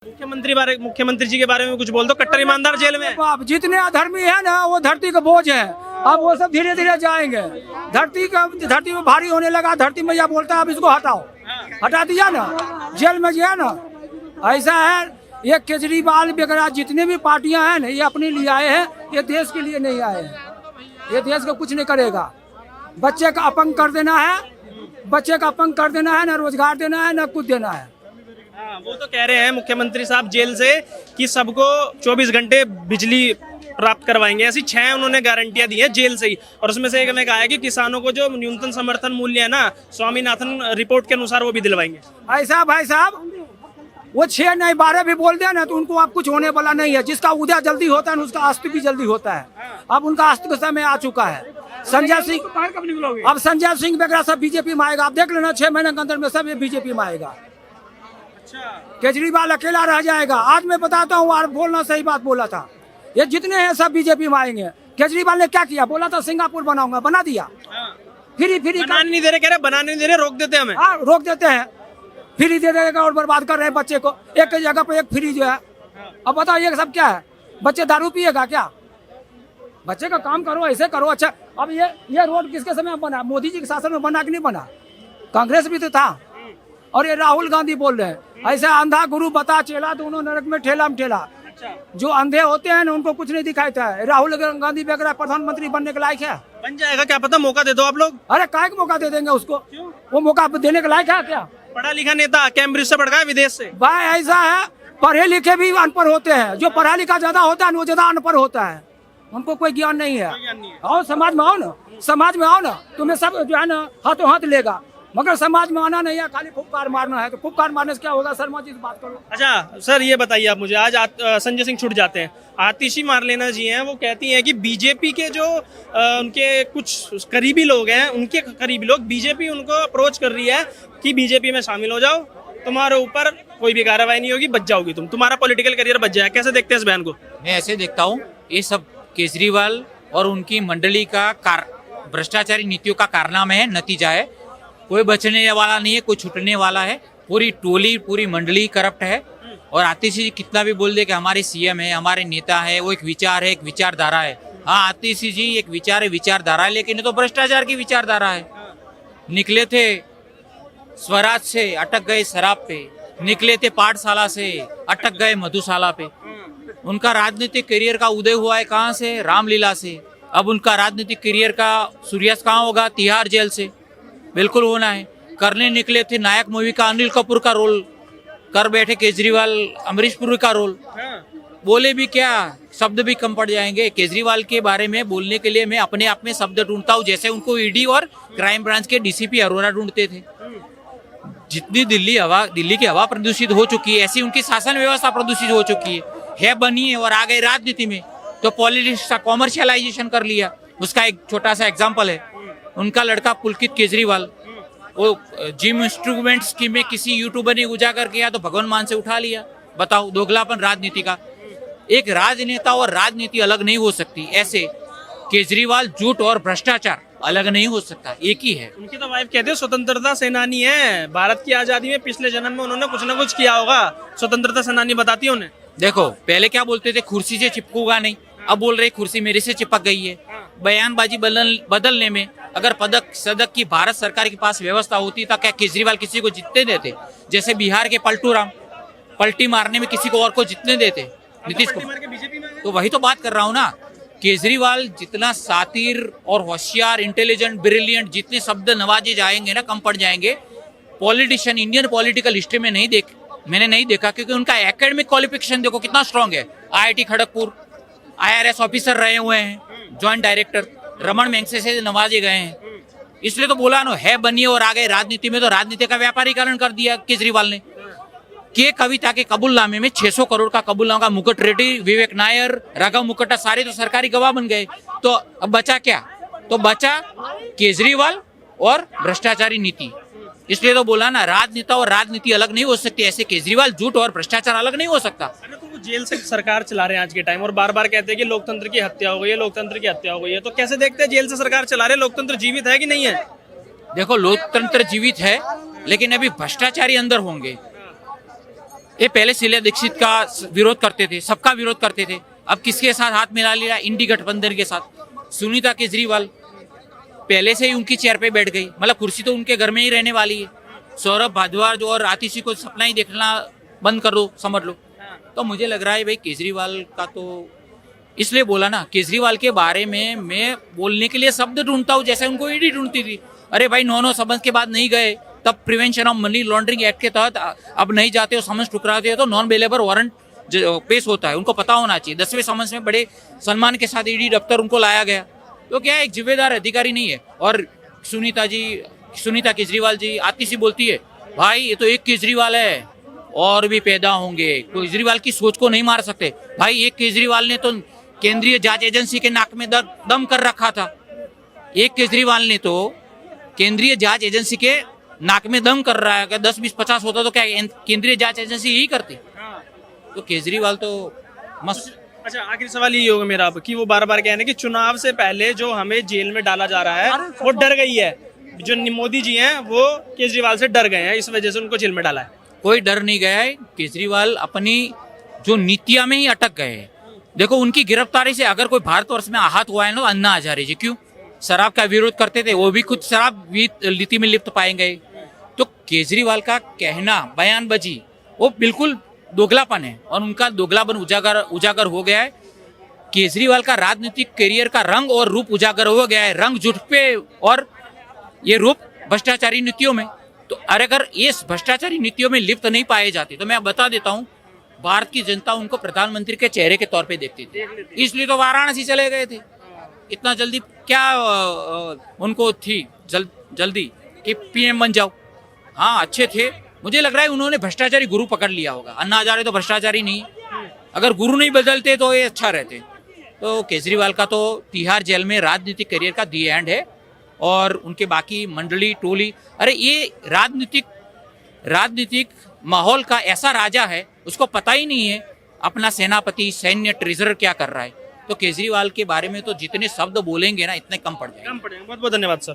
मुख्यमंत्री जी के बारे में कुछ बोल दो। कट्टर ईमानदार जेल में है। अब जितने अधर्मी है ना वो धरती का बोझ है। अब वो सब धीरे धीरे जाएंगे। धरती में भारी होने लगा। धरती में यह बोलता है अब इसको हटाओ, हटा दिया ना, जेल में गया ना। ऐसा है, ये केजरीवाल वगैरह जितने भी पार्टियां हैं ना, ये अपने लिए आए हैं, ये देश के लिए नहीं आए हैं। ये देश को कुछ नहीं करेगा। बच्चे का अपंग कर देना है, बच्चे का अपंग कर देना है, ना रोजगार देना है, ना कुछ देना है। वो तो कह रहे हैं मुख्यमंत्री साहब जेल से कि सबको 24 घंटे बिजली प्राप्त करवाएंगे। ऐसी 6 उन्होंने गारंटियां दी हैं जेल से ही। और उसमें से एक ने कहा है कि किसानों को जो न्यूनतम समर्थन मूल्य है ना, स्वामीनाथन रिपोर्ट के अनुसार वो भी दिलवाएंगे। ऐसा भाई साहब, वो 6 नहीं 12 भी बोल दे ना तो उनको अब कुछ होने वाला नहीं है। जिसका उदय जल्दी होता है उसका अस्त भी जल्दी होता है। अब उनका अस्त का समय आ चुका है। संजय सिंह, अब संजय सिंह वगैरह सब बीजेपी में आएगा। आप देख लेना 6 महीने के अंदर में सब ये बीजेपी में आएगा। केजरीवाल अकेला रह जाएगा। आज मैं बताता हूँ, और बोलना सही बात बोला था। ये जितने हैं सब बीजेपी में आएंगे। केजरीवाल ने क्या किया? बोला था सिंगापुर बनाऊंगा, बना दिया। फ्री बनाने नहीं दे रहे, कह रहे बनाने नहीं दे रहे, रोक देते हमें। हाँ, रोक देते हैं। फ्री दे देगा और बर्बाद कर रहे हैं बच्चे को। एक जगह पे एक फ्री जो है। अब बताओ ये सब क्या है? बच्चे दारू पिएगा क्या? बच्चे का काम करो, ऐसे करो। अच्छा, अब ये रोड किसके समय बना? मोदी जी के शासन में बना कि नहीं बना? कांग्रेस भी तो था। और ये राहुल गांधी बोल रहे हैं ऐसे अंधा गुरु बता चेला, दोनों नरक में ठेला में ठेला। जो अंधे होते हैं ना उनको कुछ नहीं दिखाई था। राहुल गांधी वगैरह प्रधानमंत्री बनने के लायक है? बन जाएगा, क्या पता, मौका दे दो आप लोग। अरे काय का मौका दे देंगे उसको? वो मौका देने के लायक है क्या? पढ़ा लिखा नेता, कैम्ब्रिज से पढ़ा है, विदेश से। भाई ऐसा है, पढ़े लिखे भी अनपढ़ होते हैं। जो पढ़ा लिखा ज्यादा होता है वो ज्यादा अनपढ़ होता है। उनको कोई ज्ञान नहीं है। आओ समाज में आओ ना, समाज में आओ ना, तुम्हें सब जो है ना हाथों हाथ लेगा। मगर समाज में आना नहीं है, खाली फुफकार मारना है। तो फुफकार मारने से क्या होगा? शर्मा जी से बात करो। अच्छा सर, ये बताइए आप मुझे, आज संजय सिंह छूट जाते हैं। आतिशी मारलेना जी हैं, वो कहती हैं कि बीजेपी के जो उनके कुछ करीबी लोग हैं, उनके करीबी लोग, बीजेपी उनको अप्रोच कर रही है कि बीजेपी में शामिल हो जाओ, तुम्हारे ऊपर कोई भी कार्रवाई नहीं होगी, बच जाओगी तुम, तुम्हारा पॉलिटिकल करियर बच जाए। कैसे देखते हैं इस बयान को? मैं ऐसे देखता हूँ, ये सब केजरीवाल और उनकी मंडली का भ्रष्टाचारी नीतियों का कारनामा है, नतीजा है। कोई बचने वाला नहीं है, कोई छूटने वाला है। पूरी टोली, पूरी मंडली करप्ट है। और आतिशी जी कितना भी बोल दे कि हमारे सीएम है, हमारे नेता है, वो एक विचार है, एक विचारधारा है। हाँ, आतिशी जी एक विचार है, विचारधारा है, लेकिन ये तो भ्रष्टाचार की विचारधारा है। निकले थे स्वराज से, अटक गए शराब पे। निकले थे पाठशाला से, अटक गए मधुशाला पे। उनका राजनीतिक करियर का उदय हुआ है कहाँ से? रामलीला से। अब उनका राजनीतिक करियर का सूर्यास्त कहाँ होगा? तिहाड़ जेल से। बिल्कुल होना है। करने निकले थे नायक मूवी का अनिल कपूर का रोल, कर बैठे केजरीवाल अमरीश पुरी का रोल। बोले भी क्या, शब्द भी कम पड़ जाएंगे। केजरीवाल के बारे में बोलने के लिए मैं अपने आप में शब्द ढूंढता हूँ, जैसे उनको ईडी और क्राइम ब्रांच के डीसीपी अरोड़ा ढूंढते थे। जितनी दिल्ली की हवा प्रदूषित हो चुकी है, ऐसी उनकी शासन व्यवस्था प्रदूषित हो चुकी है बनी है। और आ गए राजनीति में तो पॉलिटिक्स का कॉमर्शियलाइजेशन कर लिया। उसका एक छोटा सा एग्जाम्पल है, उनका लड़का पुलकित केजरीवाल, वो जिम इंस्ट्रूमेंट्स की में किसी यूट्यूबर ने उजागर किया तो भगवान मान से उठा लिया। बताओ, दोगलापन राजनीति का। एक राजनेता और राजनीति अलग नहीं हो सकती। ऐसे केजरीवाल झूठ और भ्रष्टाचार अलग नहीं हो सकता, एक ही है। उनकी तो वाइफ कहते हैं स्वतंत्रता सेनानी है, भारत की आजादी में पिछले जन्म में उन्होंने कुछ ना कुछ किया होगा। स्वतंत्रता सेनानी बताती है उन्हें। देखो, पहले क्या बोलते थे, कुर्सी से चिपकूंगा नहीं। अब बोल रहे कुर्सी मेरे से चिपक गई है। बयानबाजी बदलने में अगर पदक सदक की भारत सरकार के पास व्यवस्था होती तो क्या केजरीवाल किसी को जीतने देते? जैसे बिहार के पलटू राम पलटी मारने में किसी को और को जीतने देते नीतीश को? तो वही तो बात कर रहा हूँ ना। केजरीवाल जितना सातिर और होशियार, इंटेलिजेंट, ब्रिलियंट, जितने शब्द नवाजे जाएंगे ना, कम पड़ जाएंगे। पॉलिटिशियन इंडियन पॉलिटिकल हिस्ट्री में मैंने नहीं देखा, क्योंकि उनका एकेडमिक क्वालिफिकेशन देखो कितना स्ट्रांग है। IIT खड़गपुर IRS ऑफिसर रहे हुए हैं, ज्वाइंट डायरेक्टर, रमन मैगसेसे से नवाजे गए हैं। इसलिए तो बोला ना, है बनिए और आ गए राजनीति में। तो राजनीति का व्यापारीकरण कर दिया केजरीवाल ने। के कविता के कबूलनामे में 600 करोड़ का कबूलनामा, मुकुट रेड्डी, विवेक नायर, राघव मुकुटा, सारे तो सरकारी गवाह बन गए। तो अब बचा क्या? तो बचा केजरीवाल और भ्रष्टाचारी नीति। इसलिए तो बोला ना, राजनेता और राजनीति अलग नहीं हो सकती। ऐसे केजरीवाल झूठ और भ्रष्टाचार अलग नहीं हो सकता। तो वो जेल से सरकार चला रहे हैं आज के टाइम, और बार बार कहते हैं कि लोकतंत्र की हत्या हो गई है, लोकतंत्र की हत्या हो गई है। तो कैसे देखते हैं जेल से सरकार चला रहे, लोकतंत्र जीवित है कि नहीं है? देखो, लोकतंत्र जीवित है, लेकिन अभी भ्रष्टाचारी अंदर होंगे। ये पहले शीला दीक्षित का विरोध करते थे, सबका विरोध करते थे। अब किसके साथ हाथ मिला लिया? इंडी गठबंधन के साथ। सुनीता केजरीवाल पहले से ही उनकी चेयर पे बैठ गई, मतलब कुर्सी तो उनके घर में ही रहने वाली है। सौरभ भारद्वाज और आतिशी को सपना ही देखना बंद कर दो, समझ लो। तो मुझे लग रहा है भाई केजरीवाल का तो, इसलिए बोला ना, केजरीवाल के बारे में मैं बोलने के लिए शब्द ढूंढता हूँ जैसे उनको ईडी ढूंढती थी। अरे भाई 9 समन्स के बाद नहीं गए, तब prevention of money laundering act के तहत अब नहीं जाते हो, समन्स ठुकराते हो तो नॉन बेलेबल वारंट पेश होता है, उनको पता होना चाहिए। 10वें समन्स में बड़े सम्मान के साथ ईडी दफ्तर उनको लाया गया, तो क्या एक जिम्मेदार अधिकारी नहीं है। और सुनीता केजरीवाल जी आतिशी बोलती है भाई ये तो एक केजरीवाल है और भी पैदा होंगे, केजरीवाल की सोच को नहीं मार सकते। भाई एक केजरीवाल ने तो केंद्रीय जांच एजेंसी के नाक में दम कर रखा था, एक केजरीवाल ने तो केंद्रीय जांच एजेंसी के नाक में दम कर रहा है। क्या 10, 20, 50 होता तो क्या केंद्रीय जांच एजेंसी यही करती? तो केजरीवाल तो मस्त। अच्छा, आखिरी सवाल ये होगा मेरा अब कि वो बार बार कह रहे हैं कि चुनाव से पहले जो हमें जेल में डाला जा रहा है वो डर गई है, जो मोदी जी हैं वो केजरीवाल से डर गए हैं, इस वजह से उनको जेल में डाला है। कोई डर नहीं गया है, केजरीवाल अपनी जो नीतियां में ही अटक गए हैं। देखो उनकी गिरफ्तारी से अगर कोई भारतवर्ष में आहत हुआ है ना, अन्ना हजारे जी, क्यों शराब का विरोध करते थे, वो भी खुद शराब नीति में लिप्त पाए गए। तो केजरीवाल का कहना, बयानबाजी, वो बिल्कुल दोगलापन है और उनका दोगलापन उजागर हो गया है। केजरीवाल का राजनीतिक करियर का रंग और रूप उजागर हो गया है, रंग जुट पे, और ये रूप भ्रष्टाचारी नीतियों में। तो अगर ये भ्रष्टाचारी नीतियों में लिप्त नहीं पाए जाते तो मैं बता देता हूँ भारत की जनता उनको प्रधानमंत्री के चेहरे के तौर पे देखती थी, इसलिए तो वाराणसी चले गए थे। इतना जल्दी क्या उनको थी जल्दी कि पीएम बन जाओ? हाँ अच्छे थे, मुझे लग रहा है उन्होंने भ्रष्टाचारी गुरु पकड़ लिया होगा। अन्ना हजारे तो भ्रष्टाचारी नहीं, अगर गुरु नहीं बदलते तो ये अच्छा रहते। तो केजरीवाल का तो तिहाड़ जेल में राजनीतिक करियर का दी एंड है, और उनके बाकी मंडली टोली, अरे ये राजनीतिक माहौल का ऐसा राजा है, उसको पता ही नहीं है अपना सेनापति, सैन्य, ट्रेजरर क्या कर रहा है। तो केजरीवाल के बारे में तो जितने शब्द बोलेंगे ना इतने कम पड़ जाएंगे। बहुत बहुत धन्यवाद सर।